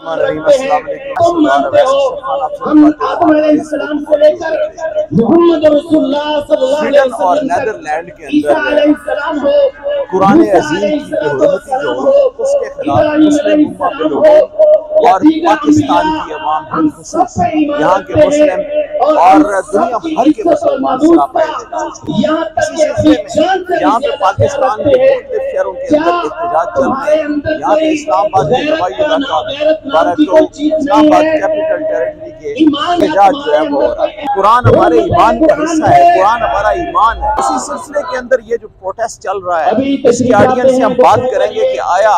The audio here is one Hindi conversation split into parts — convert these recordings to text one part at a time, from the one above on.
स्वीडन और नेदरलैंड के अंदर कुरान अज़ीम की हुर्मती जो उसके खिलाफ मुस्लिम उम्मा बिल और पाकिस्तान की अवाम बिलखुसूस यहाँ के मुस्लिम और दुनिया भर के मुसलमान सरापा एहतजाज। इसी सिलसिले में यहाँ पे पाकिस्तान के मुख्तलिफ शहरों के अंदर एहतजाज चल रहे हैं। यहाँ पे इस्लामाबाद के हवाई इलाका इस्लामाबाद कैपिटल टेरिटरी के एहतजाज जो है वो हो रहा है। कुरान हमारे ईमान का हिस्सा है, कुरान हमारा ईमान है। इसी सिलसिले के अंदर ये जो प्रोटेस्ट चल रहा है इसकी ऑडियंस से हम बात करेंगे कि आया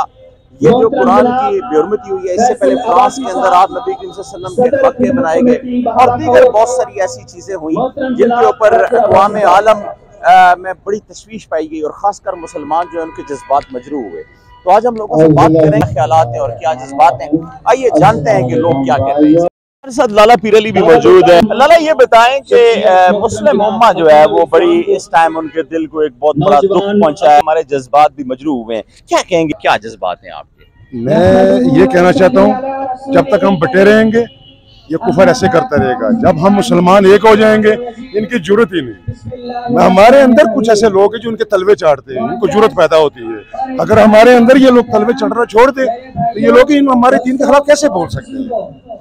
ये जो कुरान की बेहुरमती हुई है, इससे पहले फ्रांस के अंदर आप नबी करीम सल्लल्लाहु अलैहि वसल्लम के खतवे बनाए गए और दीगर बहुत सारी ऐसी चीजें हुई जिनके ऊपर अक़वाम आलम में बड़ी तशवीश पाई गई और खासकर मुसलमान जो है उनके जज्बात मजरू हुए। तो आज हम लोगों से बात करेंगे ख्यालात हैं और क्या जज्बात हैं, आइए जानते हैं कि लोग क्या कहते हैं। हमारे साथ लाला पीर अली भी मौजूद है। लाला ये बताएं कि मुस्लिम उम्मा जो है वो बड़ी इस टाइम उनके दिल को एक बहुत बड़ा दुख पहुंचा है, हमारे जज्बात भी मजरू हुए हैं, क्या कहेंगे, क्या जज्बात हैं आपके? मैं ये कहना चाहता हूँ जब तक हम बटे रहेंगे ये कुफर ऐसे करता रहेगा। जब हम मुसलमान एक हो जाएंगे इनकी जरूरत ही नहीं। हमारे अंदर कुछ ऐसे लोग हैं जो उनके तलवे चाटते हैं, इनको जरूरत पैदा होती है। अगर हमारे अंदर ये लोग तलवे चढ़ना छोड़ दे तो ये लोग हमारे दीन के खिलाफ कैसे बोल सकते हैं?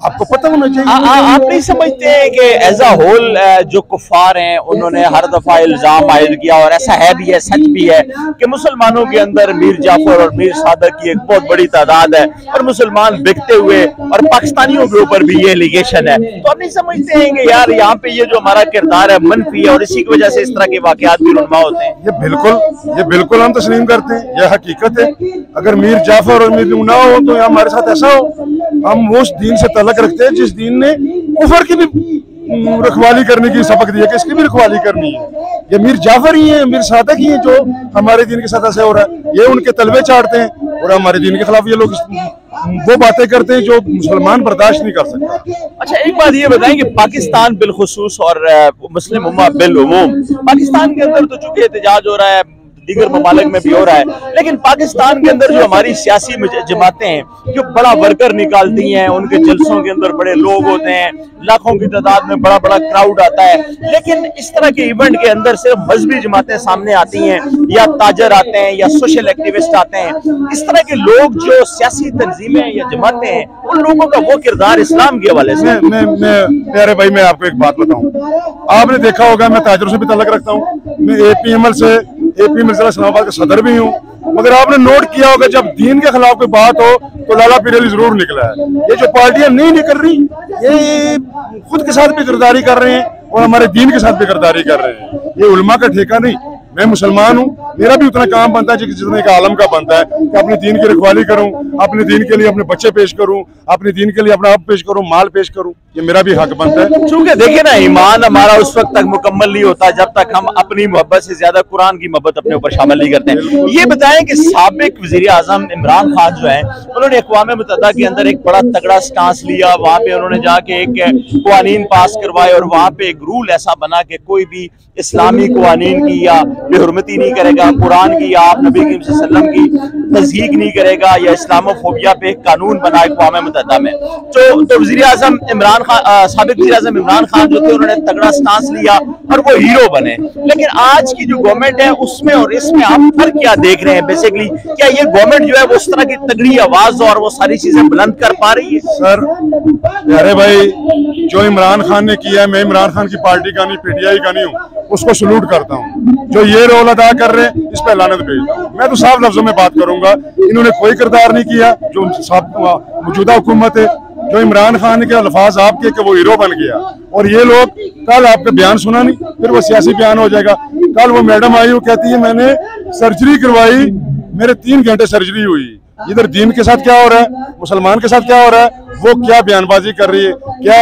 आपको पता होना चाहिए। आप नहीं समझते हैं कि एज अ होल जो कुफार हैं उन्होंने हर दफा इल्जाम आयद किया और ऐसा है भी है, सच भी है कि मुसलमानों के अंदर मीर जाफर और मीर सादक की एक बहुत बड़ी तादाद है और मुसलमान बिकते हुए और पाकिस्तानियों के ऊपर भी ये एलिगेशन है। तो आप नहीं समझते हैं कि यार यहाँ पे ये जो हमारा किरदार है मनफी है और इसी की वजह से इस तरह के वाकयात भी रुनमा होते हैं? ये बिल्कुल हम तस्लीम करते हैं, यह हकीकत है। अगर मीर जाफर और मीर ना हो तो हमारे साथ ऐसा हो, हम उस दीन से तलक रखते हैं जिस दीन ने कुफर की भी रखवाली करने की सबक दिया कि इसकी भी रखवाली करनी है। ये मीर जाफर ही है, मीर सादक ही है जो हमारे दीन के साथ ऐसे हो रहा है। ये उनके तलवे चाटते हैं और हमारे दीन के खिलाफ ये लोग वो बातें करते हैं जो मुसलमान बर्दाश्त नहीं कर सकता। अच्छा, एक बात ये बताएं कि पाकिस्तान बिलखुसूस और मुस्लिम उम्मा बिलउमूम, पाकिस्तान के अंदर तो चूंकि एहतजाज हो रहा है, दीगर ममालिक में भी हो रहा है, लेकिन पाकिस्तान के अंदर जो हमारी सियासी जमातें हैं जो बड़ा वर्कर निकालती हैं, उनके जलसों के अंदर बड़े लोग होते हैं, लाखों की तादाद में बड़ा बड़ा क्राउड आता है, लेकिन इस तरह के इवेंट के अंदर सिर्फ मजहबी जमातें सामने आती हैं या ताजर आते हैं या सोशल एक्टिविस्ट आते हैं। इस तरह के लोग जो सियासी तंजीमें या जमातें हैं उन लोगों का वो किरदार इस्लाम के हवाले से। प्यारे भाई मैं आपको एक बात बताऊं, आपने देखा होगा मैं ताजरों से भी ताल्लुक रखता हूँ, मैं APML से AP मिर्जा इस्लामाबाद का सदर भी हूँ, मगर आपने नोट किया होगा जब दीन के खिलाफ कोई बात हो तो लाला पीर अली जरूर निकला है। ये जो पार्टियां नहीं निकल रही ये खुद के साथ भी गिरदारी कर रहे हैं और हमारे दीन के साथ भी गिरदारी कर रहे हैं। ये उलमा का ठेका नहीं। मैं मुसलमान हूँ, मेरा भी उतना काम बनता है जितना एक आलम का बनता है कि अपने दीन की रखवाली करूँ, अपने दीन के लिए अपने बच्चे पेश करूँ, अपने दीन के लिए अपना आप पेश करूँ, माल पेश करूँ, ये मेरा भी हक बनता है। चूंकि देखिए ना, ईमान हमारा उस वक्त तक मुकम्मल नहीं होता जब तक हम अपनी मोहब्बत से ज्यादा कुरान की मोहब्बत अपने ऊपर शामिल नहीं करते हैं। ये बताएं कि साबिक वजीर आजम इमरान खान जो है उन्होंने अक़वाम मुत्तहिदा के अंदर एक बड़ा तगड़ा स्टांस लिया, वहाँ पे उन्होंने जाके एक क़वानीन पास करवाए और वहाँ पे एक रूल ऐसा बना कि कोई भी इस्लामी क़वानीन की या बेहुरमती नहीं करेगा, कुरान की या आप नबी करीम सल्लल्लाहु अलैहि वसल्लम की तज़हीक नहीं करेगा या इस्लामोफोबिया पे एक कानून बना अक़वाम मुत्तहिदा में। तो वज़ीर आज़म इमरान खान, साबिक वज़ीर आज़म इमरान खान जो थे उन्होंने तगड़ा स्टांस लिया और वो हीरो बने। लेकिन आज की जो गवर्नमेंट है उसमें और इसमें आप फर्क क्या देख रहे हैं? बेसिकली क्या ये गवर्नमेंट जो है वो उस तरह की तगड़ी आवाज और वो सारी चीजें बुलंद कर पा रही है? सर अरे भाई, जो इमरान खान ने किया है, मैं इमरान खान की पार्टी का नहीं, PTI का नहीं हूँ, उसको सलूट करता हूँ। जो ये रोल अदा कर रहे हैं इस पर लानत भेजता हूँ। मैं तो साफ लफ्जों में बात करूंगा, इन्होंने कोई किरदार नहीं किया। जो मौजूदा हुकूमत है, जो इमरान खान के अल्फाज आपके कि वो हीरो बन गया, और ये लोग कल आपका बयान सुना नहीं, फिर वो सियासी बयान हो जाएगा। कल वो मैडम आई, वो कहती है मैंने सर्जरी करवाई, मेरे 3 घंटे सर्जरी हुई। इधर दीन के साथ क्या हो रहा है, मुसलमान के साथ क्या हो रहा है, वो क्या बयानबाजी कर रही है, क्या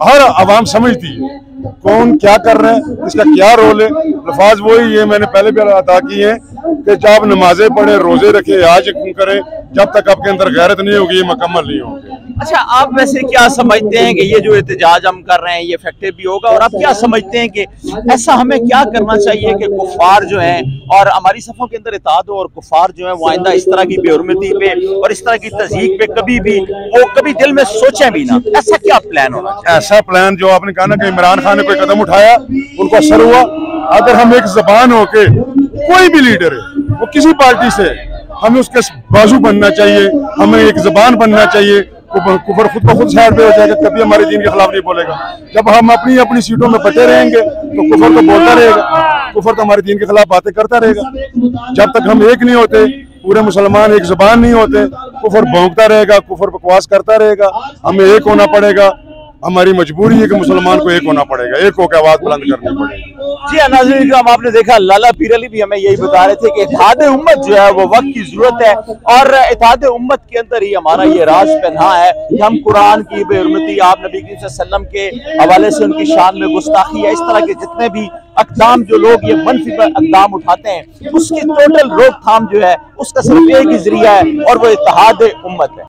हर आवाम समझती है। कौन क्या कर रहे हैं, इसका क्या रोल है। अल्फाज वही है, मैंने पहले भी अदा किए हैं कि जब नमाजें पढ़े, रोजे रखे, आज करें, जब तक आपके अंदर गैरत नहीं होगी, ये मुकम्मल नहीं होगी। अच्छा, आप वैसे क्या समझते हैं कि ये जो एहतजाज हम कर रहे हैं ये इफेक्टिव भी होगा, और आप क्या समझते हैं कि ऐसा हमें क्या करना चाहिए कि कुफार जो हैं और हमारी सफ़ों के अंदर इत्तेहाद हो, और कुफार जो हैं वो आइंदा इस तरह की बेहुरमती पे और इस तरह की तज़यीक पे कभी दिल में सोचें भी ना, ऐसा क्या प्लान होना चाहिए? ऐसा प्लान जो आपने कहा ना कि इमरान खान ने कोई कदम उठाया, उनको असर हुआ। अगर हम एक जबान होके, कोई भी लीडर है वो किसी पार्टी से, हमें उसके बाजू बनना चाहिए, हमें एक जबान बनना चाहिए। कुफर खुद को खुद साइड पे हो जाएगा, कभी हमारे दीन के खिलाफ नहीं बोलेगा। जब हम अपनी अपनी सीटों में बटे रहेंगे तो कुफर तो बोलता रहेगा, कुफर तो हमारे दीन के खिलाफ बातें करता रहेगा। जब तक हम एक नहीं होते, पूरे मुसलमान एक जबान नहीं होते, कुफर भौंकता रहेगा, कुफर बकवास करता रहेगा। हमें एक होना पड़ेगा, हमारी मजबूरी है कि मुसलमान को एक होना पड़ेगा, एक होकर आवाज बुलंद करनी पड़ेगी। जी नाज़रीन, आपने देखा लाला पीर अली भी हमें यही बता रहे थे कि इत्तेहाद उम्मत जो है वो वक्त की जरूरत है, और इत्तेहाद उम्मत के अंदर ही हमारा ये राज पन्हा है कि हम कुरान की बेहुरमती, आप नबी करीम सल्लल्लाहु अलैहि वसल्लम के हवाले से उनकी शान में गुस्ताखी है, इस तरह के जितने भी अक़दाम जो लोग ये मनफी अक़दाम उठाते हैं, उसकी टोटल रोकथाम जो है उसका सिर्फ एक ही जरिया है, और वो इत्तेहाद उम्मत है।